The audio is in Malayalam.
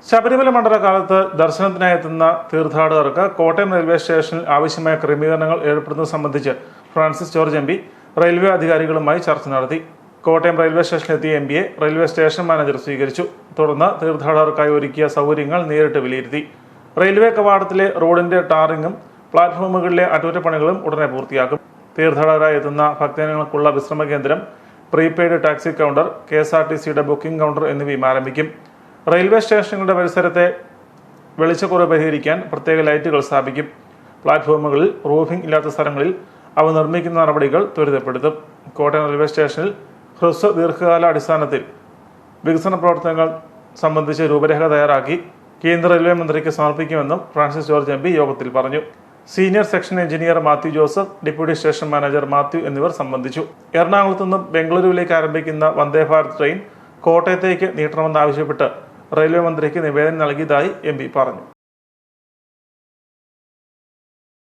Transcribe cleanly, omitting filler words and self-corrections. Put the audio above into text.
ശബരിമല മണ്ഡലകാലത്ത് ദർശനത്തിനായി എത്തുന്ന തീർത്ഥാടകർക്ക് കോട്ടയം റെയിൽവേ സ്റ്റേഷനിൽ ആവശ്യമായ ക്രമീകരണങ്ങൾ ഏർപ്പെടുന്നത് സംബന്ധിച്ച് Francis George M P railway അധികാരികളുമായി ചർച്ച നടത്തി. കോട്ടയം റെയിൽവേ സ്റ്റേഷനിലെത്തിയ എംപിയെ റെയിൽവേ സ്റ്റേഷൻ മാനേജർ സ്വീകരിച്ചു. തുടർന്ന് തീർത്ഥാടകർക്കായി ഒരുക്കിയ സൗകര്യങ്ങൾ നേരിട്ട് വിലയിരുത്തി. റെയിൽവേ കവാടത്തിലെ റോഡിന്റെ ടാറിങ്ങും പ്ലാറ്റ്ഫോമുകളിലെ അറ്റകുറ്റപ്പണികളും ഉടനെ പൂർത്തിയാക്കും. തീർത്ഥാടകരായി എത്തുന്ന ഭക്തജനങ്ങൾക്കുള്ള വിശ്രമ കേന്ദ്രം, പ്രീപെയ്ഡ് ടാക്സി കൗണ്ടർ, KSRTCയുടെ ബുക്കിംഗ് കൗണ്ടർ എന്നിവയും ആരംഭിക്കും. റെയിൽവേ സ്റ്റേഷനുകളുടെ പരിസരത്തെ വെളിച്ചക്കുറവ് പരിഹരിക്കാൻ പ്രത്യേക ലൈറ്റുകൾ സ്ഥാപിക്കും. പ്ലാറ്റ്ഫോമുകളിൽ റൂഫിംഗ് ഇല്ലാത്ത സ്ഥലങ്ങളിൽ അവ നിർമ്മിക്കുന്ന നടപടികൾ ത്വരിതപ്പെടുത്തും. കോട്ടയം റെയിൽവേ സ്റ്റേഷനിൽ ഹ്രസ്വ ദീർഘകാല അടിസ്ഥാനത്തിൽ വികസന പ്രവർത്തനങ്ങൾ സംബന്ധിച്ച് രൂപരേഖ തയ്യാറാക്കി കേന്ദ്ര റെയിൽവേ മന്ത്രിക്ക് സമർപ്പിക്കുമെന്നും ഫ്രാൻസിസ് ജോർജ് എം പി യോഗത്തിൽ പറഞ്ഞു. Senior section engineer Mathew Joseph, deputy station manager Mathew എന്നിവർ സംബന്ധിച്ചു. എറണാകുളത്തു നിന്നും ബംഗളൂരുവിലേക്ക് ആരംഭിക്കുന്ന വന്ദേ ഭാരത് ട്രെയിൻ കോട്ടയത്തേക്ക് നീട്ടണമെന്നാവശ്യപ്പെട്ട് റെയിൽവേ മന്ത്രിക്ക് നിവേദനം നൽകിയതായി എം പി പറഞ്ഞു.